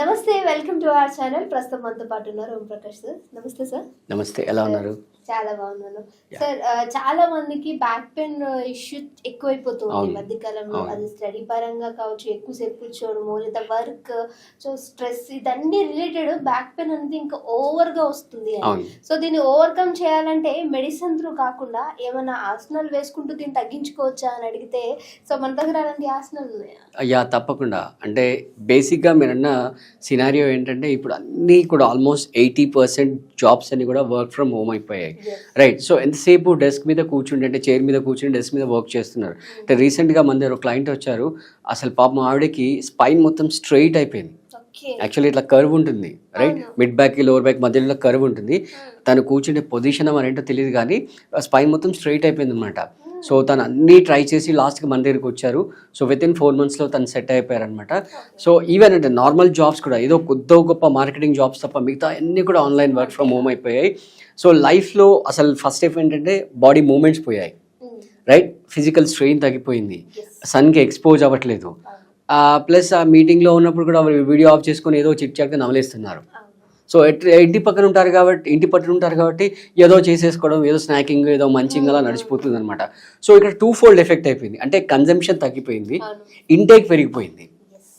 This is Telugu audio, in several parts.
నమస్తే, వెల్కమ్ టు అవర్ ఛానల్. ప్రస్తుతం మనతో పాటు ఉన్నారు ఓం ప్రకాష్ సార్. నమస్తే సార్. నమస్తే, ఎలా ఉన్నారు? చాలా బాగున్నాను సార్. చాలా మందికి బ్యాక్ పెయిన్ ఇష్యూ ఎక్కువైపోతుంది ఈ మధ్య కాలంలో. అది స్టడీ పరంగా కావచ్చు, ఎక్కువసేపు కూర్చోవడము లేదా వర్క్, సో స్ట్రెస్, ఇదన్నీ రిలేటెడ్ బ్యాక్ పెయిన్ అనేది ఇంకా ఓవర్ గా వస్తుంది. సో దీన్ని ఓవర్కమ్ చేయాలంటే మెడిసిన్ త్రూ కాకుండా ఏమైనా ఆసనాలు వేసుకుంటూ దీన్ని తగ్గించుకోవచ్చా అని అడిగితే, సో మన దగ్గర అలాంటి ఆసనాలు ఉన్నాయా? అయ్యా, తప్పకుండా. అంటే బేసిక్గా మీరన్న సినారియో ఏంటంటే ఇప్పుడు అన్నీ కూడా ఆల్మోస్ట్ 80% జాబ్స్ అన్ని కూడా వర్క్ ఫ్రమ్ హోమ్ అయిపోయాయి, రైట్? సో ఎంతసేపు డెస్క్ మీద కూర్చుంటే, అంటే చైర్ మీద కూర్చుని డెస్క్ మీద వర్క్ చేస్తున్నారు. అంటే రీసెంట్గా మన దగ్గర ఒక క్లయింట్ వచ్చారు. అసలు పాపం ఆవిడకి స్పైన్ మొత్తం స్ట్రైట్ అయిపోయింది. యాక్చువల్లీ ఇట్లా కర్వ్ ఉంటుంది, right? Mid back lower back మధ్యలో కర్వ్ ఉంటుంది. తను కూర్చుంటే పొజిషన్ ఏంటో తెలియదు, కానీ స్పైన్ మొత్తం స్ట్రైట్ అయిపోయింది అనమాట. సో తను అన్నీ ట్రై చేసి లాస్ట్కి మన దగ్గరికి వచ్చారు. సో వితిన్ 4 monthsలో తను సెట్ అయిపోయారు అనమాట. సో ఈవెన్ అంటే నార్మల్ జాబ్స్ కూడా ఏదో కొద్దో గొప్ప మార్కెటింగ్ జాబ్స్ తప్ప మిగతా అన్నీ కూడా ఆన్లైన్ వర్క్ ఫ్రమ్ హోమ్ అయిపోయాయి. సో లైఫ్లో అసలు ఫస్ట్ స్టెప్ ఏంటంటే బాడీ మూమెంట్స్ పోయాయి, రైట్? ఫిజికల్ స్ట్రెయిన్ తగ్గిపోయింది, సన్కి ఎక్స్పోజ్ అవ్వట్లేదు. ప్లస్ ఆ మీటింగ్లో ఉన్నప్పుడు కూడా వీడియో ఆఫ్ చేసుకొని ఏదో చిట్ చాట్గా నవలేస్తున్నారు. సో ఇంటి పక్కన ఉంటారు కాబట్టి, ఇంటి పట్టున ఉంటారు కాబట్టి ఏదో చేసేసుకోవడం, ఏదో స్నాకింగ్, ఏదో మంచింగ్ అలా నడిచిపోతుంది అనమాట. సో ఇక్కడ 2-fold ఎఫెక్ట్ అయిపోయింది. అంటే కన్జంప్షన్ తగ్గిపోయింది, ఇంటేక్ పెరిగిపోయింది,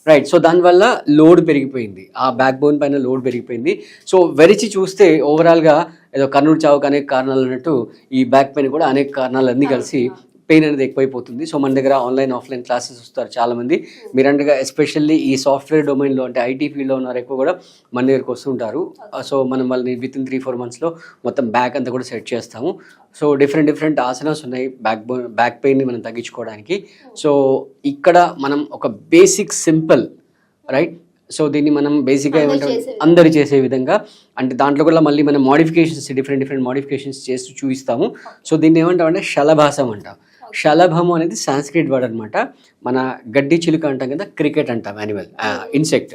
రైట్? సో దానివల్ల లోడ్ పెరిగిపోయింది, ఆ బ్యాక్ బోన్ పైన లోడ్ పెరిగిపోయింది. సో వెరిచి చూస్తే ఓవరాల్గా ఏదో కర్నూలు చావుకు అనేక కారణాలు అన్నట్టు ఈ బ్యాక్ పెయిన్ కూడా అనేక కారణాలు అన్నీ కలిసి పెయిన్ అనేది ఎక్కువైపోతుంది. సో మన దగ్గర ఆన్లైన్ ఆఫ్లైన్ క్లాసెస్ వస్తారు చాలామంది. మీరంటగా ఎస్పెషల్లీ ఈ సాఫ్ట్వేర్ డొమైన్లో, అంటే ఐటీ ఫీల్డ్లో ఉన్నారు ఎక్కువ కూడా మన దగ్గరకు వస్తుంటారు. సో మనం వాళ్ళని వితిన్ 3-4 monthsలో మొత్తం బ్యాక్ అంతా కూడా సెట్ చేస్తాము. సో డిఫరెంట్ ఆసనాస్ ఉన్నాయి బ్యాక్ పెయిన్ని మనం తగ్గించుకోవడానికి. సో ఇక్కడ మనం ఒక బేసిక్ సింపుల్, రైట్? సో దీన్ని మనం బేసిక్గా ఏమంటాం, అందరు చేసే విధంగా, అంటే దాంట్లో కూడా మళ్ళీ మనం మోడిఫికేషన్స్, డిఫరెంట్ మోడిఫికేషన్స్ చేస్తూ చూపిస్తాము. సో దీన్ని ఏమంటాం అంటే శలభాసం అంటాం. శలభము అనేది సాంస్క్రిట్ వర్డ్ అనమాట. మన గడ్డి చిలుక అంటాం కదా, క్రికెట్ అంటాం, యానిమల్, ఇన్సెక్ట్.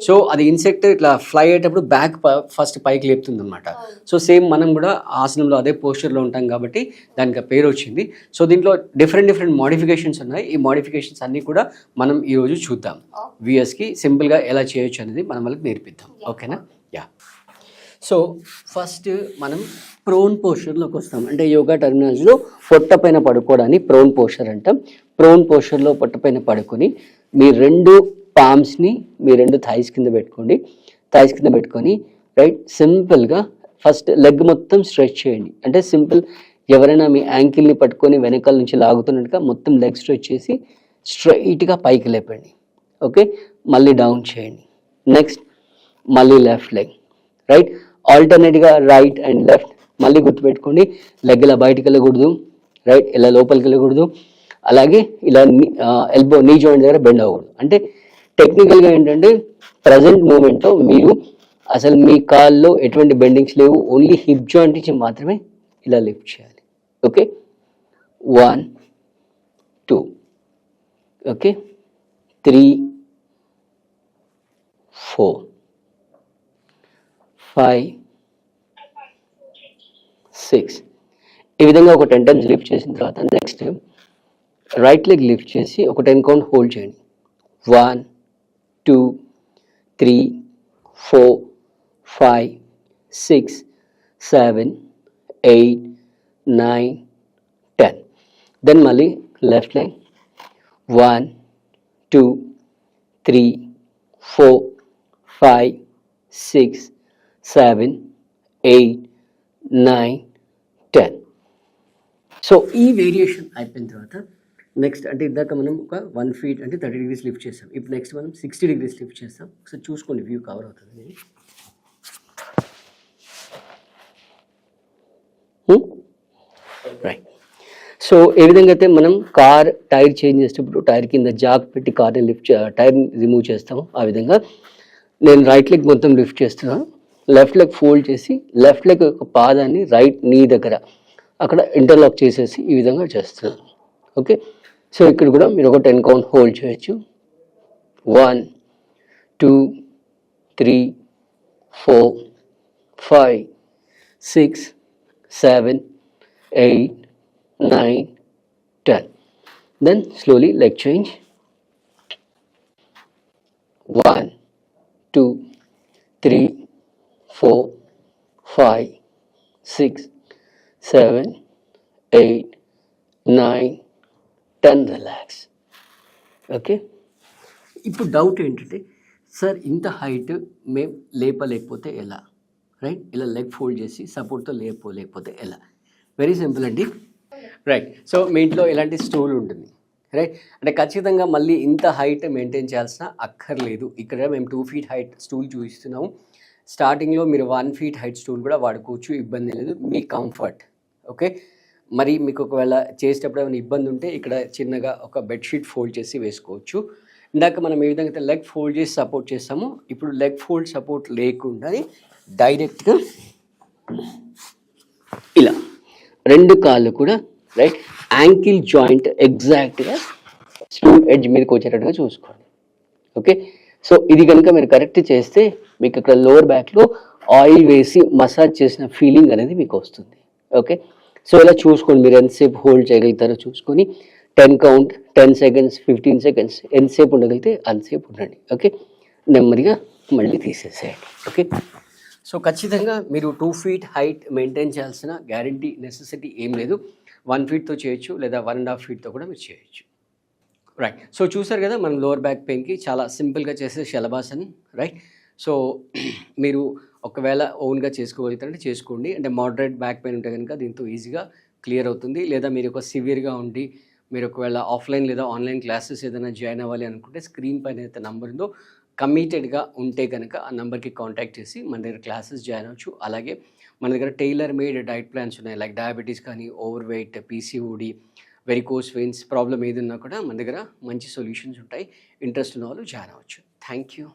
సో అది ఇన్సెక్ట్ ఇట్లా ఫ్లై అయ్యేటప్పుడు బ్యాక్ ఫస్ట్ పైకి లేపుతుంది అనమాట. సో సేమ్ మనం కూడా ఆసనంలో అదే పోస్చర్లో ఉంటాం కాబట్టి దానికి పేరు వచ్చింది. సో దీంట్లో డిఫరెంట్ మోడిఫికేషన్స్ ఉన్నాయి. ఈ మోడిఫికేషన్స్ అన్నీ కూడా మనం ఈరోజు చూద్దాం. వ్యూయర్స్కి సింపుల్గా ఎలా చేయొచ్చు అనేది మనం వాళ్ళకి నేర్పిద్దాం, ఓకేనా? యా. సో ఫస్ట్ మనం ప్రోన్ పోస్చర్లోకి వస్తాం. అంటే యోగా టర్మినాలజీలో పొట్ట పైన పడుకోవడాన్ని ప్రోన్ పోస్చర్ అంటాం. ప్రోన్ పోస్చర్లో పొట్ట పైన పడుకొని మీ 2 పామ్స్ని మీ 2 థైస్ కింద పెట్టుకోండి. థైస్ కింద పెట్టుకొని, రైట్, సింపుల్గా ఫస్ట్ లెగ్ మొత్తం స్ట్రెచ్ చేయండి. అంటే సింపుల్, ఎవరైనా మీ యాంకిల్ని పట్టుకొని వెనకాల నుంచి లాగుతున్నట్టుగా మొత్తం లెగ్ స్ట్రెచ్ చేసి స్ట్రైట్గా పైకి లేపండి. ఓకే, మళ్ళీ డౌన్ చేయండి. నెక్స్ట్ మళ్ళీ లెఫ్ట్ లెగ్, రైట్? ఆల్టర్నేట్గా రైట్ అండ్ లెఫ్ట్. మళ్ళీ గుర్తుపెట్టుకోండి, లెగ్ ఇలా బయటికి వెళ్ళకూడదు, రైట్? ఇలా లోపలికి వెళ్ళకూడదు. అలాగే ఇలా ఎల్బో, నీ జాయింట్ దగ్గర బెండ్ అవ్వకూడదు. అంటే టెక్నికల్గా ఏంటంటే ప్రజెంట్ మూమెంట్లో మీరు అసలు మీ కాల్లో ఎటువంటి బెండింగ్స్ లేవు, ఓన్లీ హిప్ జాయింట్ నుంచి మాత్రమే ఇలా లిఫ్ట్ చేయాలి. Okay, 1 2, okay, 3 4 5 6. ఈ విధంగా ఒక 10 times లిఫ్ట్ చేసిన తర్వాత నెక్స్ట్ రైట్ లెగ్ లిఫ్ట్ చేసి ఒక 10 count హోల్డ్ చేయండి. 1 2 3 4 5 6 7 8 9 10. దెన్ మళ్ళీ లెఫ్ట్ లెగ్ 1 2 3 4 5 6 7 8 9 10. సో ఈ వేరియేషన్ అయిపోయిన తర్వాత నెక్స్ట్, అంటే ఇందాక మనం ఒక 1 feet అంటే 30 degrees లిఫ్ట్ చేస్తాం. ఇప్పుడు నెక్స్ట్ మనం 60 degrees లిఫ్ట్ చేస్తాం. ఒకసారి చూసుకోండి, వ్యూ కవర్ అవుతుంది. రైట్. సో ఏ విధంగా అయితే మనం కార్ టైర్ చేంజ్ చేసేటప్పుడు టైర్ కింద జాక్ పెట్టి కార్ని టైర్ రిమూవ్ చేస్తాము, ఆ విధంగా నేను రైట్ లెగ్ మొత్తం లిఫ్ట్ చేస్తున్నాను. లెఫ్ట్ లెగ్ ఫోల్డ్ చేసి లెఫ్ట్ లెగ్ యొక్క పాదాన్ని రైట్ నీ దగ్గర అక్కడ ఇంటర్లాక్ చేసేసి ఈ విధంగా చేస్తున్నాను. ఓకే, సో ఇక్కడ కూడా మీరు ఒక 10 count హోల్డ్ చేయొచ్చు. 1 2 3 4 5 6 7 8 9 10. Then slowly leg change. 1 2 3 4 5 6 7 8 9 10 relax. Okay, ఇప్పుడు డౌట్ ఏంటంటే సార్ ఇంత హైట్ మేము లేపలేకపోతే ఎలా, రైట్? ఇలా లెగ్ ఫోల్డ్ చేసి సపోర్ట్తో లేకపోతే ఎలా? వెరీ సింపుల్ అండి, రైట్? సో మీ ఇంట్లో ఇలాంటి స్టూల్ ఉంటుంది, రైట్? అంటే ఖచ్చితంగా మళ్ళీ ఇంత హైట్ మెయింటైన్ చేయాల్సిన అక్కర్లేదు. ఇక్కడ మేము 2 feet హైట్ స్టూల్ చూపిస్తున్నాము. స్టార్టింగ్లో మీరు 1 feet హైట్ స్టూల్ కూడా వాడుకోవచ్చు, ఇబ్బంది లేదు, మీ కంఫర్ట్. ఓకే, మరి మీకు ఒకవేళ చేసేటప్పుడు ఏమైనా ఇబ్బంది ఉంటే ఇక్కడ చిన్నగా ఒక బెడ్షీట్ ఫోల్డ్ చేసి వేసుకోవచ్చు. ఇందాక మనం ఏ విధంగా అయితే లెగ్ ఫోల్డ్ చేసి సపోర్ట్ చేస్తామో ఇప్పుడు లెగ్ ఫోల్డ్ సపోర్ట్ లేకుండా డైరెక్ట్గా ఇలా 2 కాళ్ళు కూడా, రైట్, యాంకిల్ జాయింట్ ఎగ్జాక్ట్గా స్టూల్ ఎడ్జ్ మీదకి వచ్చేటట్టుగా చూసుకోండి. ఓకే, సో ఇది కనుక మీరు కరెక్ట్ చేస్తే మీకు ఇక్కడ లోవర్ బ్యాక్లో ఆయిల్ వేసి మసాజ్ చేసిన ఫీలింగ్ అనేది మీకు వస్తుంది. ఓకే, సో ఇలా చూసుకోండి, మీరు ఎంతసేపు హోల్డ్ చేయగలుగుతారో చూసుకొని 10 count, 10 seconds, 15 seconds ఎంతసేపు ఉండగలిగితే అంతసేపు ఉండండి. ఓకే, నెమ్మదిగా మళ్ళీ తీసేసేయండి. ఓకే, సో ఖచ్చితంగా మీరు 2 feet హైట్ మెయింటైన్ చేయాల్సిన గ్యారంటీ నెసెసిటీ ఏం లేదు. 1 feetతో చేయొచ్చు లేదా 1.5 feetతో కూడా మీరు చేయొచ్చు, రైట్? సో చూసారు కదా మనం లోవర్ బ్యాక్ పెయిన్కి చాలా సింపుల్గా చేసే శలభాసన్, రైట్? సో మీరు ఒకవేళ ఓన్గా చేసుకోగలుగుతారంటే చేసుకోండి. అంటే మోడరేట్ బ్యాక్ పెయిన్ ఉంటే కనుక దీంతో ఈజీగా క్లియర్ అవుతుంది. లేదా మీరు ఒక సివియర్గా ఉండి మీరు ఒకవేళ ఆఫ్లైన్ లేదా ఆన్లైన్ క్లాసెస్ ఏదైనా జాయిన్ అవ్వాలి అనుకుంటే స్క్రీన్ పైన అయితే నెంబర్ ఉందో కమిటెడ్గా ఉంటే కనుక ఆ నెంబర్కి కాంటాక్ట్ చేసి మన దగ్గర క్లాసెస్ జాయిన్ అవ్వచ్చు. అలాగే మన దగ్గర టైలర్ మేడ్ డైట్ ప్లాన్స్ ఉన్నాయి, లైక్ డయాబెటీస్ కానీ, over weight, PCOD, varicose veins problem ఏది ఉన్నా కూడా మన దగ్గర మంచి సొల్యూషన్స్ ఉంటాయి. ఇంట్రెస్ట్ ఉన్న వాళ్ళు జాయిన్ అవ్వచ్చు. Thank you.